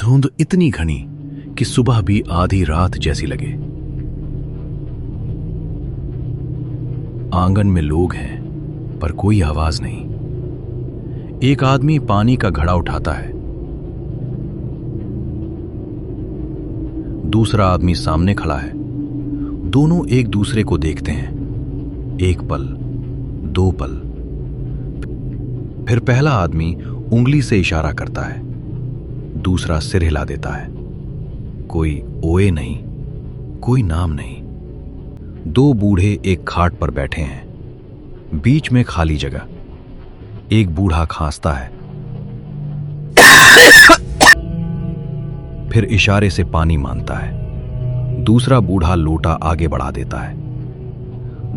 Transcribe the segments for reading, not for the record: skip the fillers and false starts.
धुंध इतनी घनी कि सुबह भी आधी रात जैसी लगे। आंगन में लोग हैं पर कोई आवाज नहीं। एक आदमी पानी का घड़ा उठाता है। दूसरा आदमी सामने खड़ा है। दोनों एक दूसरे को देखते हैं। एक पल, दो पल, फिर पहला आदमी उंगली से इशारा करता है, दूसरा सिर हिला देता है। कोई ओए नहीं, कोई नाम नहीं। दो बूढ़े एक खाट पर बैठे हैं। बीच में खाली जगह। एक बूढ़ा खांसता है, फिर इशारे से पानी मांगता है। दूसरा बूढ़ा लोटा आगे बढ़ा देता है।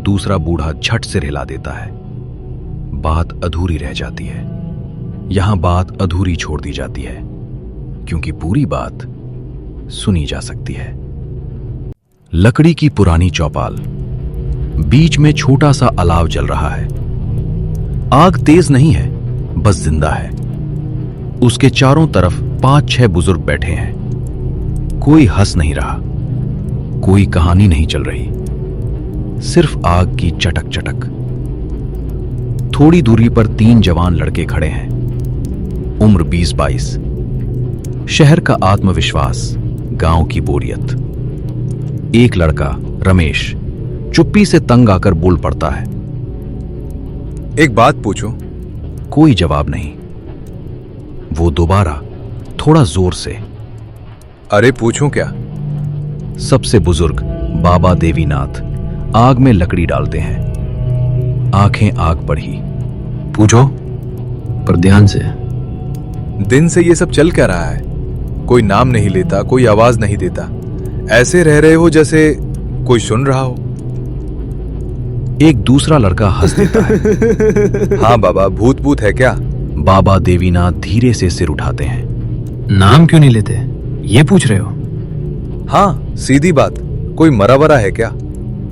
दूसरा बूढ़ा झट से हिला देता है। बात अधूरी रह जाती है। यहां बात अधूरी छोड़ दी जाती है क्योंकि पूरी बात सुनी जा सकती है। लकड़ी की पुरानी चौपाल, बीच में छोटा सा अलाव जल रहा है। आग तेज नहीं है, बस जिंदा है। उसके चारों तरफ 5-6 बुजुर्ग बैठे हैं। कोई हंस नहीं रहा, कोई कहानी नहीं चल रही, सिर्फ आग की चटक चटक। थोड़ी दूरी पर 3 जवान लड़के खड़े हैं। उम्र 20-22। शहर का आत्मविश्वास, गांव की बोरियत। एक लड़का रमेश चुप्पी से तंग आकर बोल पड़ता है, एक बात पूछूं? कोई जवाब नहीं। वो दोबारा थोड़ा जोर से, अरे पूछूं क्या? सबसे बुजुर्ग बाबा देवीनाथ आग में लकड़ी डालते हैं। आंखें आग पर ही। पूछो, पर ध्यान से। दिन से ये सब चल क्या रहा है? कोई नाम नहीं लेता, कोई आवाज नहीं देता। ऐसे रह रहे हो जैसे कोई सुन रहा हो। एक दूसरा लड़का हंस देता है। हाँ बाबा, भूत भूत है क्या? बाबा देवीनाथ धीरे से सिर उठाते हैं। नाम क्यों नहीं लेते, ये पूछ रहे हो? हाँ, सीधी बात। कोई मरा वरा है क्या?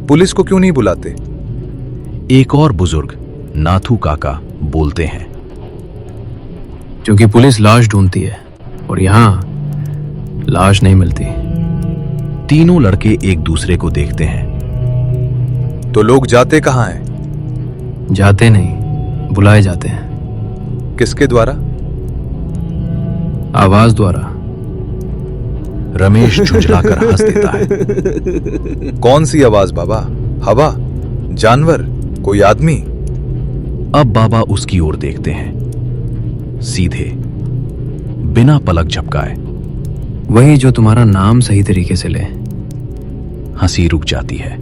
पुलिस को क्यों नहीं बुलाते? एक और बुजुर्ग नाथू काका बोलते हैं, क्योंकि पुलिस लाश ढूंढती है और यहां लाश नहीं मिलती। तीनों लड़के एक दूसरे को देखते हैं। तो लोग जाते कहाँ हैं? जाते नहीं, बुलाए जाते हैं। किसके द्वारा? आवाज द्वारा। रमेश झुंझलाकर हंस देता है। कौन सी आवाज बाबा? हवा? जानवर? कोई आदमी? अब बाबा उसकी ओर देखते हैं, सीधे, बिना पलक झपकाए। वही जो तुम्हारा नाम सही तरीके से ले। हंसी रुक जाती है।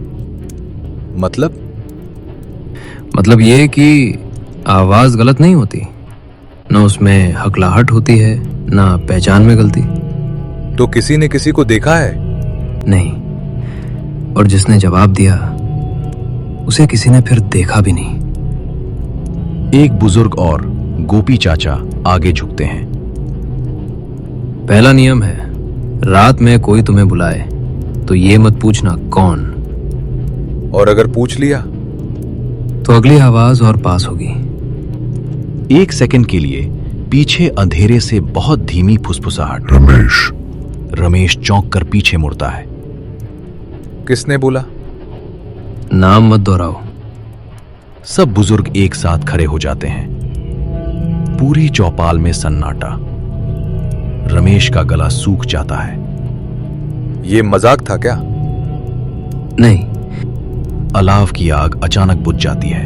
मतलब ये कि आवाज गलत नहीं होती, न उसमें हकलाहट होती है, न पहचान में गलती। तो किसी ने किसी को देखा है? नहीं, और जिसने जवाब दिया उसे किसी ने फिर देखा भी नहीं। एक बुजुर्ग और गोपी चाचा आगे झुकते हैं। पहला नियम है, रात में कोई तुम्हें बुलाए तो ये मत पूछना कौन। और अगर पूछ लिया तो अगली आवाज और पास होगी। 1 सेकंड के लिए पीछे अंधेरे से बहुत धीमी फुसफुसाहट। रमेश चौंक कर पीछे मुड़ता है। किसने बोला? नाम मत दोहराओ। सब बुजुर्ग एक साथ खड़े हो जाते हैं। पूरी चौपाल में सन्नाटा। रमेश का गला सूख जाता है। ये मजाक था क्या? नहीं। अलाव की आग अचानक बुझ जाती है।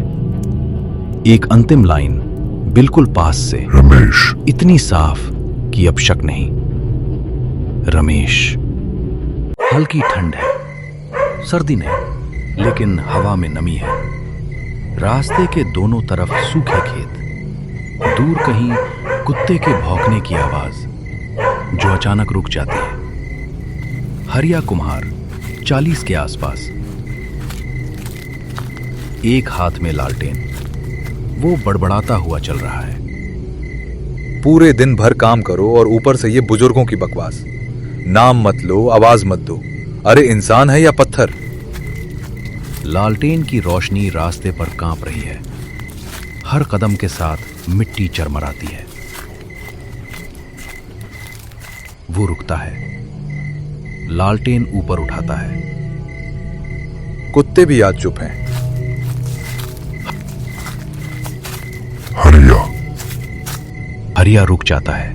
एक अंतिम लाइन बिल्कुल पास से, रमेश, इतनी साफ कि अब शक नहीं। रमेश। हल्की ठंड है, सर्दी नहीं, लेकिन हवा में नमी है। रास्ते के दोनों तरफ सूखे खेत। दूर कहीं कुत्ते के भौंकने की आवाज जो अचानक रुक जाती है। हरिया कुम्हार 40 के आसपास। एक हाथ में लालटेन, वो बड़बड़ाता हुआ चल रहा है। पूरे दिन भर काम करो और ऊपर से ये बुजुर्गों की बकवास। नाम मत लो, आवाज मत दो। अरे इंसान है या पत्थर? लालटेन की रोशनी रास्ते पर कांप रही है। हर कदम के साथ मिट्टी चरमराती है। वो रुकता है, लालटेन ऊपर उठाता है। कुत्ते भी आज चुप हैं। हरिया, हरिया रुक जाता है।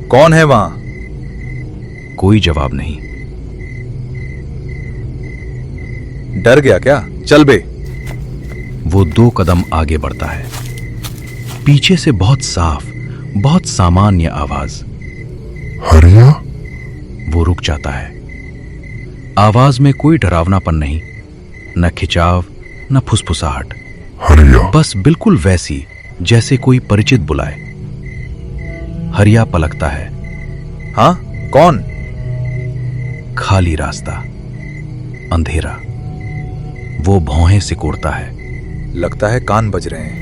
कौन है वहां? कोई जवाब नहीं। डर गया क्या? चल बे। वो 2 कदम आगे बढ़ता है। पीछे से बहुत साफ, बहुत सामान्य आवाज। हरिया, वो रुक जाता है। आवाज में कोई डरावनापन नहीं, न खिंचाव, न फुसफुसाहट। हरिया, बस बिल्कुल वैसी जैसे कोई परिचित बुलाए। हरिया पलकता है। हाँ, कौन? खाली रास्ता, अंधेरा। वो भौहें सिकोड़ता है। लगता है कान बज रहे हैं।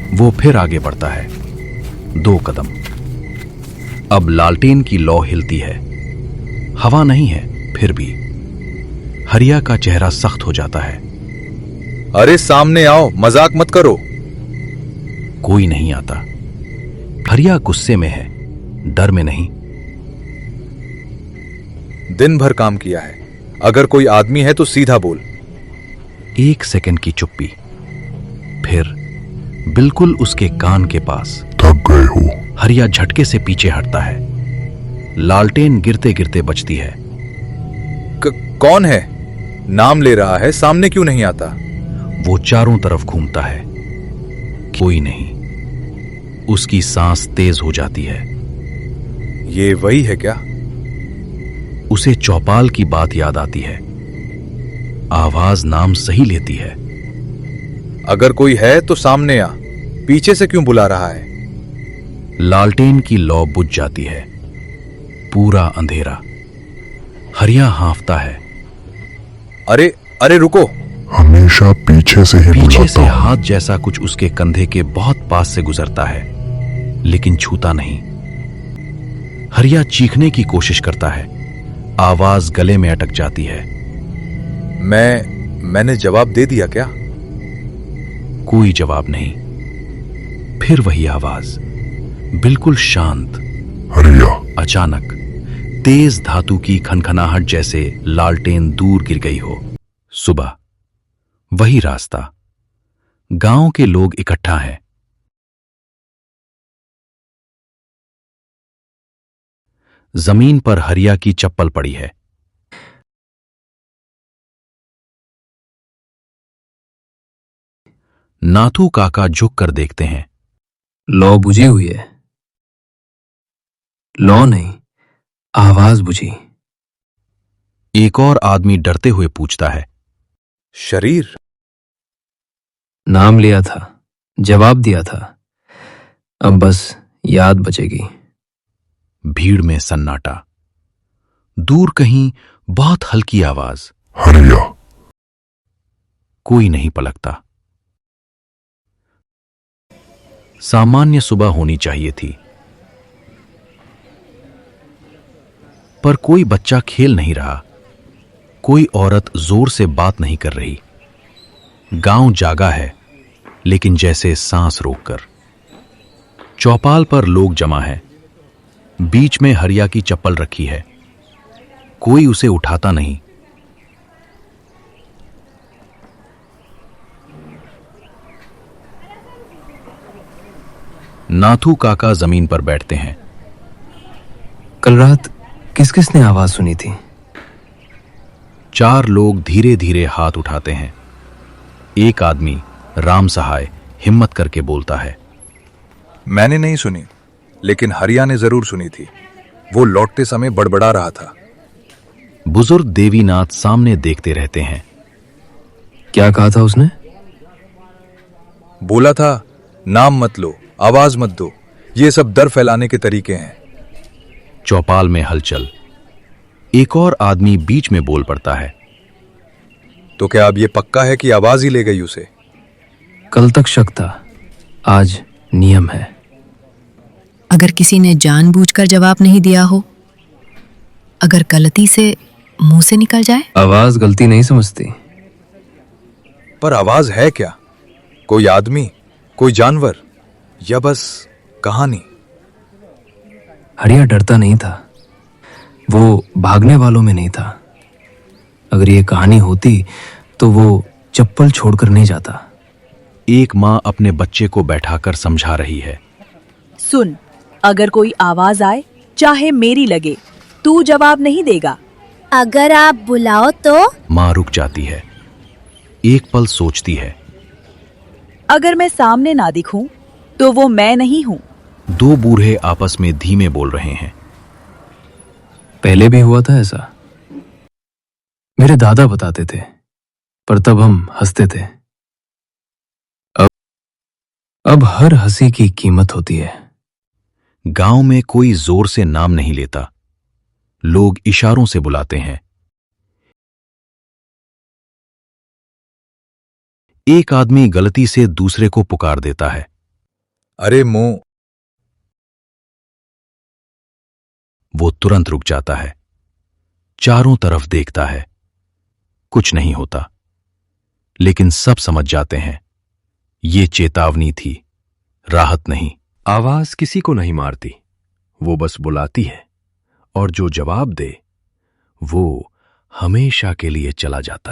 वो फिर आगे बढ़ता है, 2 कदम। अब लालटेन की लौ हिलती है। हवा नहीं है, फिर भी हरिया का चेहरा सख्त हो जाता है। अरे सामने आओ, मजाक मत करो। कोई नहीं आता। हरिया गुस्से में है, डर में नहीं। दिन भर काम किया है, अगर कोई आदमी है तो सीधा बोल। 1 सेकंड की चुप्पी, फिर बिल्कुल उसके कान के पास। थक गए हो? हरिया झटके से पीछे हटता है। लालटेन गिरते गिरते बचती है। कौन है? नाम ले रहा है, सामने क्यों नहीं आता? वो चारों तरफ घूमता है, कोई नहीं। उसकी सांस तेज हो जाती है। ये वही है क्या? उसे चौपाल की बात याद आती है। आवाज नाम सही लेती है। अगर कोई है तो सामने आ, पीछे से क्यों बुला रहा है? लालटेन की लौ बुझ जाती है। पूरा अंधेरा। हरिया हांफता है। अरे अरे रुको। हमेशा पीछे से ही पीछे बुलाता से हूं। हाथ जैसा कुछ उसके कंधे के बहुत पास से गुजरता है, लेकिन छूता नहीं। हरिया चीखने की कोशिश करता है। आवाज गले में अटक जाती है। मैंने जवाब दे दिया क्या? कोई जवाब नहीं। फिर वही आवाज, बिल्कुल शांत। हरिया, अचानक तेज धातु की खनखनाहट जैसे लालटेन दूर गिर गई हो। सुबह, वही रास्ता। गांव के लोग इकट्ठा हैं। जमीन पर हरिया की चप्पल पड़ी है। नाथू काका झुक कर देखते हैं। लौ बुझी हुई है। लौ नहीं, आवाज बुझी। एक और आदमी डरते हुए पूछता है, शरीर? नाम लिया था, जवाब दिया था, अब बस याद बचेगी। भीड़ में सन्नाटा। दूर कहीं बहुत हल्की आवाज। हरिया, कोई नहीं पलकता। सामान्य सुबह होनी चाहिए थी, पर कोई बच्चा खेल नहीं रहा। कोई औरत जोर से बात नहीं कर रही। गांव जागा है, लेकिन जैसे सांस रोककर। चौपाल पर लोग जमा है। बीच में हरिया की चप्पल रखी है। कोई उसे उठाता नहीं। नाथू काका जमीन पर बैठते हैं। कल रात किस किस ने आवाज सुनी थी? 4 लोग धीरे धीरे हाथ उठाते हैं। एक आदमी, राम सहाय, हिम्मत करके बोलता है, मैंने नहीं सुनी, लेकिन हरिया ने जरूर सुनी थी। वो लौटते समय बड़बड़ा रहा था। बुजुर्ग देवीनाथ सामने देखते रहते हैं। क्या कहा था उसने? बोला था, नाम मत लो, आवाज मत दो, ये सब डर फैलाने के तरीके हैं। चौपाल में हलचल। एक और आदमी बीच में बोल पड़ता है, तो क्या अब ये पक्का है कि आवाज ही ले गई उसे? कल तक शक था, आज नियम है। अगर किसी ने जानबूझकर जवाब नहीं दिया हो, अगर गलती से मुंह से निकल जाए? आवाज गलती नहीं समझती। पर आवाज है क्या? कोई आदमी, कोई जानवर, या बस कहानी? हरिया डरता नहीं था, वो भागने वालों में नहीं था। अगर ये कहानी होती तो वो चप्पल छोड़कर नहीं जाता। एक माँ अपने बच्चे को बैठाकर समझा रही है। सुन, अगर कोई आवाज आए, चाहे मेरी लगे, तू जवाब नहीं देगा। अगर आप बुलाओ तो? माँ रुक जाती है, एक पल सोचती है। अगर मैं सामने ना दिखूं, तो वो मैं नहीं हूं। दो बूढ़े आपस में धीमे बोल रहे हैं। पहले भी हुआ था ऐसा, मेरे दादा बताते थे, पर तब हम हंसते थे। अब हर हंसी की कीमत होती है। गांव में कोई जोर से नाम नहीं लेता, लोग इशारों से बुलाते हैं। एक आदमी गलती से दूसरे को पुकार देता है। अरे मो। वो तुरंत रुक जाता है, चारों तरफ देखता है, कुछ नहीं होता। लेकिन सब समझ जाते हैं, ये चेतावनी थी, राहत नहीं। आवाज किसी को नहीं मारती, वो बस बुलाती है, और जो जवाब दे वो हमेशा के लिए चला जाता है।